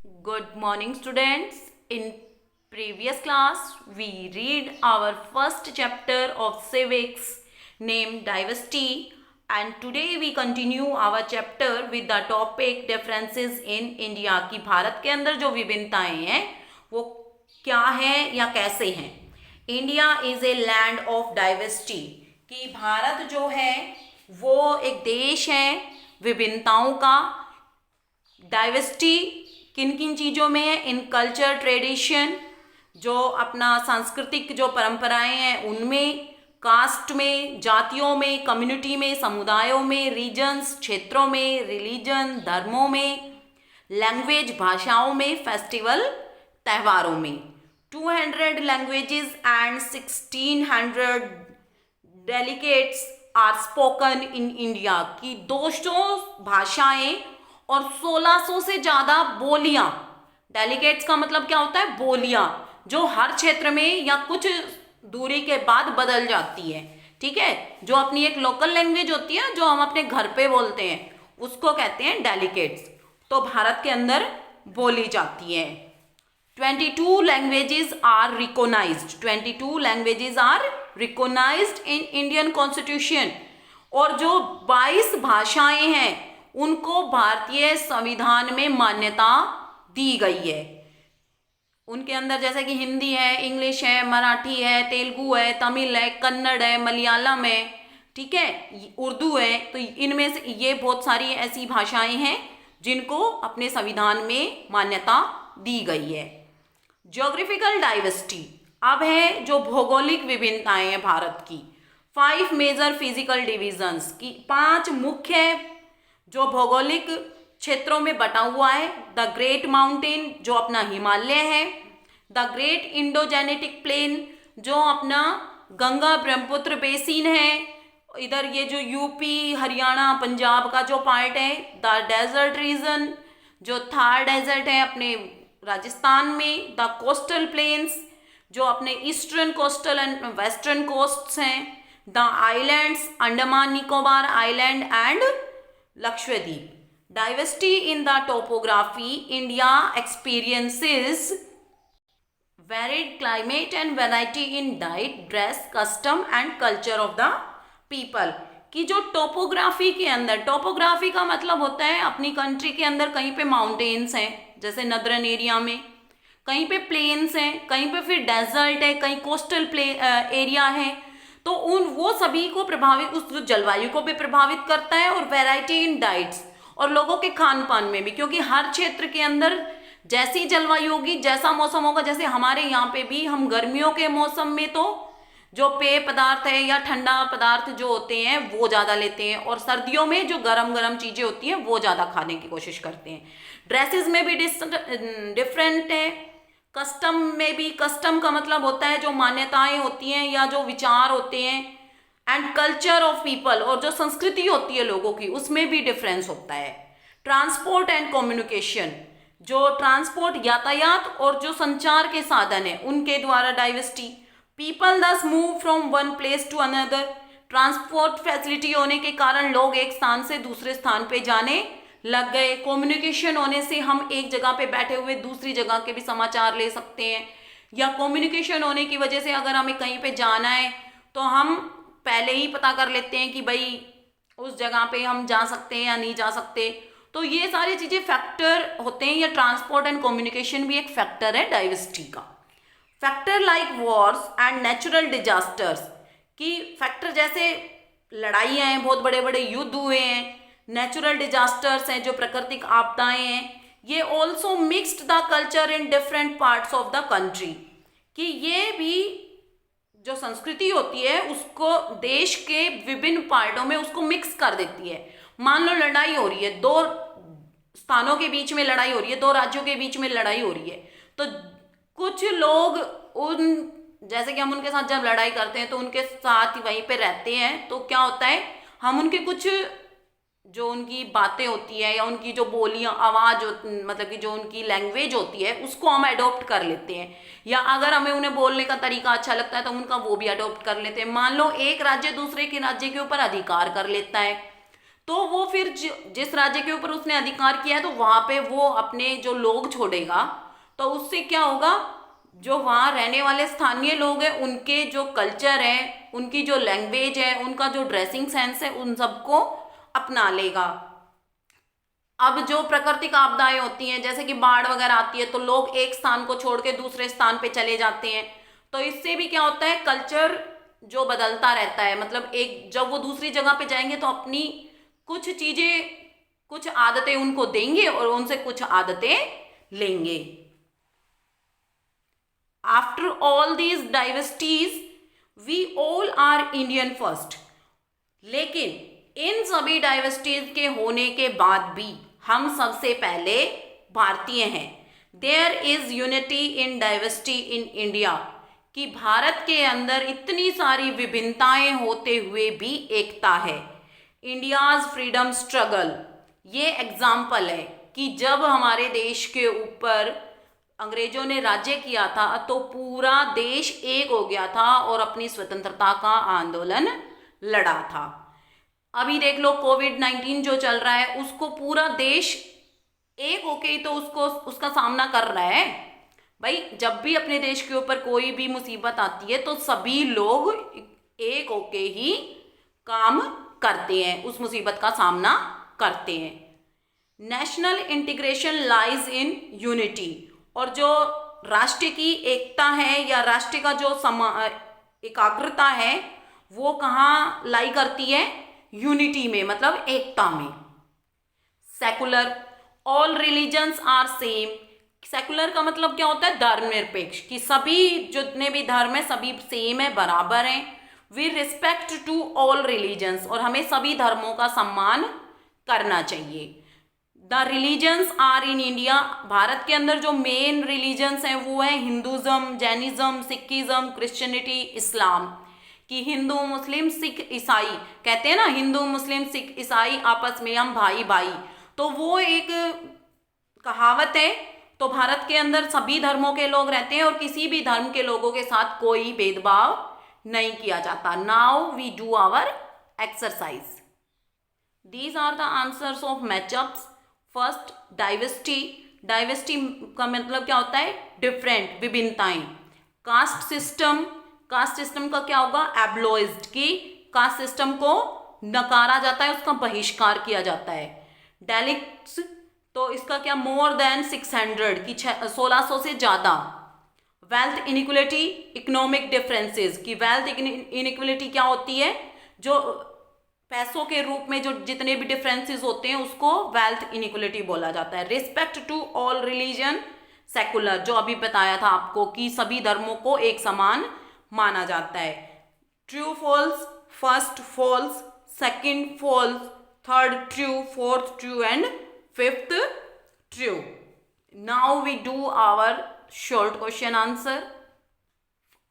Good morning, students. In previous class, we read our first chapter of civics named diversity, and today we continue our chapter with the topic differences in India कि भारत के अंदर जो विभिन्नताएं हैं वो क्या है या कैसे हैं. India is a land of diversity कि भारत जो है वो एक देश है विभिन्नताओं का. डाइवर्सिटी किन किन चीज़ों में है? इन कल्चर, ट्रेडिशन, जो अपना सांस्कृतिक जो परंपराएं हैं उनमें, कास्ट में, जातियों में, कम्युनिटी में, समुदायों में, रीजन्स, क्षेत्रों में, रिलीजन, धर्मों में, लैंग्वेज, भाषाओं में, फेस्टिवल, त्योहारों में. 200 languages and 1600 dialects are spoken in India की 200 भाषाएं और 1600 से ज़्यादा बोलियां. डेलीगेट्स का मतलब क्या होता है? बोलियां, जो हर क्षेत्र में या कुछ दूरी के बाद बदल जाती है. ठीक है, जो अपनी एक लोकल लैंग्वेज होती है जो हम अपने घर पे बोलते हैं उसको कहते हैं डेलीगेट्स. तो भारत के अंदर बोली जाती है. 22 languages are recognised. 22 languages are recognised in Indian constitution. और जो 22 भाषाएं हैं उनको भारतीय संविधान में मान्यता दी गई है. उनके अंदर जैसे कि हिंदी है, इंग्लिश है, मराठी है, तेलुगु है, तमिल है, कन्नड़ है, मलयालम है, ठीक है, उर्दू है. तो इनमें से ये बहुत सारी ऐसी भाषाएं हैं जिनको अपने संविधान में मान्यता दी गई है. ज्योग्राफिकल डाइवर्सिटी अब है जो भौगोलिक विभिन्नताएं हैं भारत की. 5 मेजर फिजिकल डिविजन्स की 5 मुख्य जो भौगोलिक क्षेत्रों में बटा हुआ है. द ग्रेट माउंटेन जो अपना हिमालय है, द ग्रेट इंडोजेनेटिक प्लेन जो अपना गंगा ब्रह्मपुत्र बेसिन है, इधर ये जो यूपी, हरियाणा, पंजाब का जो पार्ट है, द डेजर्ट रीजन जो थार डेजर्ट है अपने राजस्थान में, द कोस्टल प्लेन्स जो अपने eastern coastal and western coasts हैं, the islands Andaman Nicobar island and Lakshadweep. Diversity in the topography. India experiences varied climate and variety in diet, dress, custom and culture of the people. कि जो topography के अंदर, topography का मतलब होता है अपनी कंट्री के अंदर कहीं पे माउंटेन्स हैं जैसे नदरन एरिया में, कहीं पे प्लेन्स हैं, कहीं पे फिर डेजर्ट है, कहीं कोस्टल एरिया है. तो वो सभी को प्रभावित, उस जलवायु को भी प्रभावित करता है. और वैरायटी इन डाइट्स और लोगों के खान पान में भी, क्योंकि हर क्षेत्र के अंदर जैसी जलवायु होगी, जैसा मौसम होगा. जैसे हमारे यहाँ पे भी हम गर्मियों के मौसम में तो जो पेय पदार्थ है या ठंडा पदार्थ जो होते हैं वो ज़्यादा लेते हैं, और सर्दियों में जो गरम गरम चीज़ें होती हैं वो ज़्यादा खाने की कोशिश करते हैं. ड्रेसेस में भी डिफरेंट है. कस्टम में भी, कस्टम का मतलब होता है जो मान्यताएं होती हैं या जो विचार होते हैं. एंड कल्चर ऑफ पीपल और जो संस्कृति होती है लोगों की उसमें भी डिफरेंस होता है. ट्रांसपोर्ट एंड कम्युनिकेशन जो ट्रांसपोर्ट, यातायात और जो संचार के साधन है उनके द्वारा diversity. People thus move from one place to another. Transport facility होने के कारण लोग एक स्थान से दूसरे स्थान पे जाने लग गए. कम्युनिकेशन होने से हम एक जगह पे बैठे हुए दूसरी जगह के भी समाचार ले सकते हैं. या कम्युनिकेशन होने की वजह से अगर हमें कहीं पे जाना है तो हम पहले ही पता कर लेते हैं कि भाई उस जगह पे हम जा सकते हैं या नहीं जा सकते. तो ये सारी चीज़ें फैक्टर होते हैं. या ट्रांसपोर्ट एंड कम्युनिकेशन भी एक फैक्टर है डाइवर्सिटी का. Factor like Wars and natural disasters की फैक्टर जैसे लड़ाइयाँ हैं, बहुत बड़े बड़े युद्ध हुए हैं, नेचुरल डिजास्टर्स हैं जो प्राकृतिक आपदाएं हैं. ये also mixed the culture in different parts of the country कि ये भी जो संस्कृति होती है उसको देश के विभिन्न पार्टों में उसको मिक्स कर देती है. मान लो लड़ाई हो रही है, 2 स्थानों के बीच में लड़ाई हो रही है, 2 राज्यों के बीच में लड़ाई हो रही है, तो कुछ लोग उन, जैसे कि हम उनके साथ जब लड़ाई करते हैं तो उनके साथ वहीं पे रहते हैं, तो क्या होता है हम उनके कुछ जो उनकी बातें होती है या उनकी जो बोलियां, आवाज़, मतलब कि जो उनकी लैंग्वेज होती है उसको हम अडॉप्ट कर लेते हैं. या अगर हमें उन्हें बोलने का तरीका अच्छा लगता है तो उनका वो भी अडॉप्ट कर लेते हैं. मान लो एक राज्य दूसरे के राज्य के ऊपर अधिकार कर लेता है तो वो फिर जिस राज्य के ऊपर उसने अधिकार किया है तो वहां पे वो अपने जो लोग छोड़ेगा, तो उससे क्या होगा, जो वहाँ रहने वाले स्थानीय लोग हैं उनके जो कल्चर है, उनकी जो लैंग्वेज है, उनका जो ड्रेसिंग सेंस है, उन सबको अपना लेगा। अब जो प्राकृतिक आपदाएं होती हैं जैसे कि बाढ़ वगैरह आती है तो लोग एक स्थान को छोड़ के दूसरे स्थान पे चले जाते हैं, तो इससे भी क्या होता है, कल्चर जो बदलता रहता है। मतलब एक जब वो दूसरी जगह पे जाएंगे तो अपनी कुछ चीजें, कुछ आदतें उनको देंगे और उनसे कुछ आदतें लेंगे। After all these diversities we all are Indian first. लेकिन इन सभी डाइवर्सिटीज के होने के बाद भी हम सबसे पहले भारतीय हैं। There is unity in diversity in India, कि भारत के अंदर इतनी सारी विभिन्नताएं होते हुए भी एकता है। इंडियाज फ्रीडम स्ट्रगल, ये एग्जाम्पल है कि जब हमारे देश के ऊपर अंग्रेजों ने राज्य किया था तो पूरा देश एक हो गया था और अपनी स्वतंत्रता का आंदोलन लड़ा था। अभी देख लो कोविड-19 जो चल रहा है उसको पूरा देश एक होके ही तो उसका सामना कर रहा है। भाई जब भी अपने देश के ऊपर कोई भी मुसीबत आती है तो सभी लोग एक होके ही काम करते हैं, उस मुसीबत का सामना करते हैं। National integration lies in unity, और जो राष्ट्र की एकता है या राष्ट्र का जो एकाग्रता है वो कहाँ लाई करती है, यूनिटी में, मतलब एकता में। Secular, all religions are same. Secular का मतलब क्या होता है, धर्मनिरपेक्ष, कि सभी जितने भी धर्म है सभी सेम है, बराबर हैं। We respect to all religions, और हमें सभी धर्मों का सम्मान करना चाहिए। The religions are in India, भारत के अंदर जो मेन रिलीजन्स हैं वो है Hinduism, Jainism, Sikhism, Christianity, Islam. कि हिंदू मुस्लिम सिख ईसाई, कहते हैं ना हिंदू मुस्लिम सिख ईसाई आपस में हम भाई भाई, तो वो एक कहावत है। तो भारत के अंदर सभी धर्मों के लोग रहते हैं और किसी भी धर्म के लोगों के साथ कोई भेदभाव नहीं किया जाता। Now we do our exercise. These are the answers of matchups. First, diversity. Diversity का मतलब क्या होता है, डिफरेंट, विभिन्नताएं। कास्ट सिस्टम, कास्ट सिस्टम का क्या होगा, एब्लोइज्ड, की कास्ट सिस्टम को नकारा जाता है, उसका बहिष्कार किया जाता है। डेलिक्ट्स, तो इसका क्या, मोर देन 600, की 1600 से ज्यादा। वेल्थ इनइक्वलिटी, इकोनॉमिक डिफरेंसेस, की वेल्थ इनइक्वलिटी क्या होती है, जो पैसों के रूप में जो जितने भी डिफरेंसेस होते हैं उसको वेल्थ इनइक्वलिटी बोला जाता है। Respect to all religion, secular, जो अभी बताया था आपको कि सभी धर्मों को एक समान माना जाता है। True false, first false, second false, third true, fourth true and fifth true. Now we do our short question answer.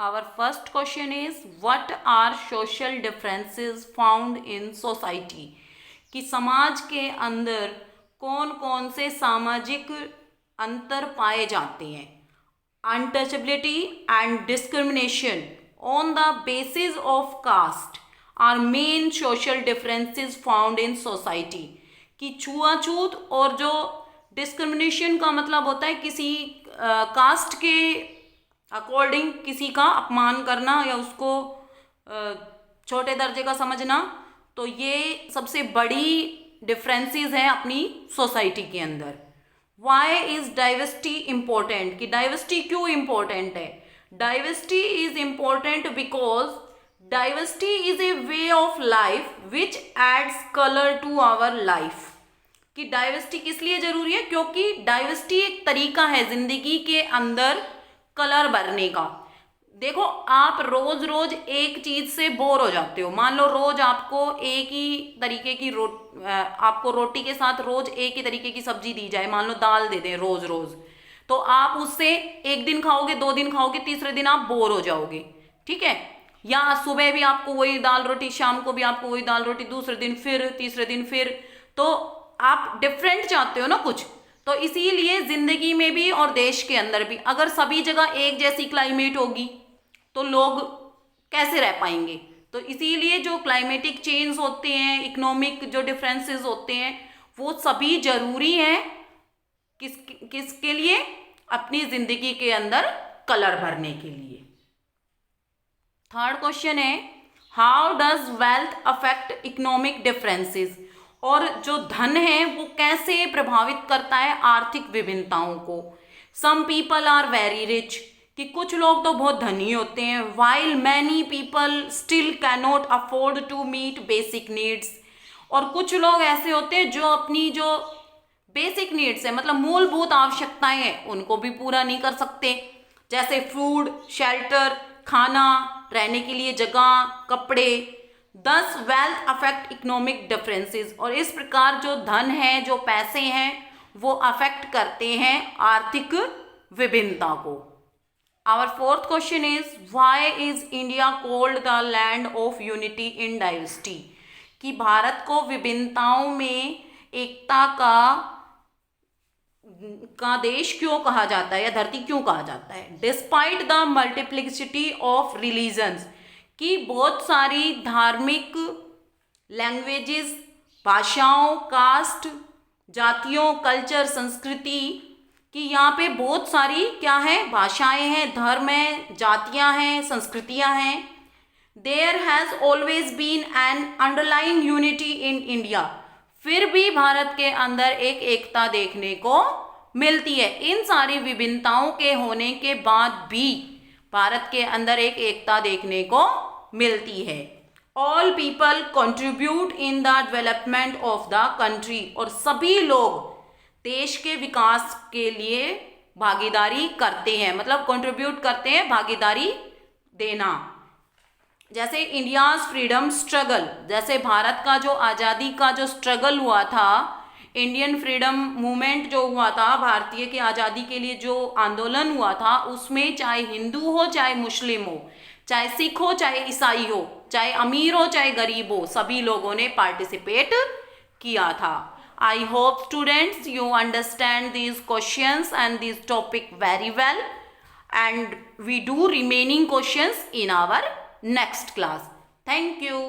Our first question is, what are social differences found in society? कि समाज के अंदर कौन कौन से सामाजिक अंतर पाए जाते हैं। Untouchability and discrimination on the basis of caste are main social differences found in society. कि छुआछूत और जो डिस्क्रिमिनेशन का मतलब होता है किसी कास्ट के अकॉर्डिंग किसी का अपमान करना या उसको छोटे दर्जे का समझना, तो ये सबसे बड़ी डिफरेंसेस हैं अपनी सोसाइटी के अंदर। वाई इज डाइवर्सिटी इम्पोर्टेंट, कि डाइवर्सिटी क्यों इम्पोर्टेंट है। Diversity is important because diversity is a way of life which adds colour to our life. कि डाइवर्सिटी किस लिए जरूरी है, क्योंकि डाइवर्सिटी एक तरीका है जिंदगी के अंदर कलर भरने का। देखो आप रोज रोज एक चीज से बोर हो जाते हो। मान लो रोज आपको एक ही तरीके की आपको रोटी के साथ रोज एक ही तरीके की सब्जी दी जाए, मान लो दाल दे दें रोज रोज, तो आप उससे एक दिन खाओगे, 2 दिन खाओगे, तीसरे दिन आप बोर हो जाओगे, ठीक है। या सुबह भी आपको वही दाल रोटी, शाम को भी आपको वही दाल रोटी, दूसरे दिन फिर, तीसरे दिन फिर, तो आप डिफरेंट चाहते हो ना कुछ। तो इसीलिए जिंदगी में भी और देश के अंदर भी अगर सभी जगह एक जैसी क्लाइमेट होगी तो लोग कैसे रह पाएंगे, तो इसीलिए जो क्लाइमेटिक चेंज होते हैं, इकोनॉमिक जो डिफरेंसेस होते हैं, वो सभी जरूरी हैं किसके लिए? अपनी जिंदगी के अंदर कलर भरने के लिए। थर्ड क्वेश्चन है, how does wealth affect economic differences? और जो धन है वो कैसे प्रभावित करता है आर्थिक विभिन्नताओं को? Some people are very rich, कि कुछ लोग तो बहुत धनी होते हैं, while many people still cannot afford to meet basic needs, और कुछ लोग ऐसे होते हैं जो अपनी जो बेसिक नीड्स है, मतलब मूलभूत आवश्यकताएं हैं, उनको भी पूरा नहीं कर सकते, जैसे फूड, शेल्टर, खाना, रहने के लिए जगह, कपड़े। दस वेल्थ अफेक्ट इकोनॉमिक डिफरेंसेस, और इस प्रकार जो धन है, जो पैसे हैं, वो अफेक्ट करते हैं आर्थिक विभिन्नता को। Our fourth question is, why is India called the land of unity in diversity? कि भारत को विभिन्नताओं में एकता का देश क्यों कहा जाता है, या धरती क्यों कहा जाता है? Despite the multiplicity of religions, कि बहुत सारी धार्मिक, लैंग्वेजेस, भाषाओं, कास्ट, जातियों, कल्चर, संस्कृति, कि यहाँ पे बहुत सारी क्या है, भाषाएं हैं, धर्म हैं, जातियां हैं, संस्कृतियां हैं। There has always been an underlying unity in India, फिर भी भारत के अंदर एक एकता देखने को मिलती है। इन सारी विभिन्नताओं के होने के बाद भी भारत के अंदर एक एकता देखने को मिलती है। All people contribute in the development of the country, और सभी लोग देश के विकास के लिए भागीदारी करते हैं, मतलब कंट्रीब्यूट करते हैं, भागीदारी देना। जैसे इंडियाज फ्रीडम स्ट्रगल, जैसे भारत का जो आज़ादी का जो स्ट्रगल हुआ था, इंडियन फ्रीडम मूवमेंट जो हुआ था, भारतीय की आज़ादी के लिए जो आंदोलन हुआ था, उसमें चाहे हिंदू हो, चाहे मुस्लिम हो, चाहे सिख हो, चाहे ईसाई हो, चाहे अमीर हो, चाहे गरीब हो, सभी लोगों ने पार्टिसिपेट किया था। I hope students you understand these questions and this topic very well, and we do remaining questions in our next class. Thank you.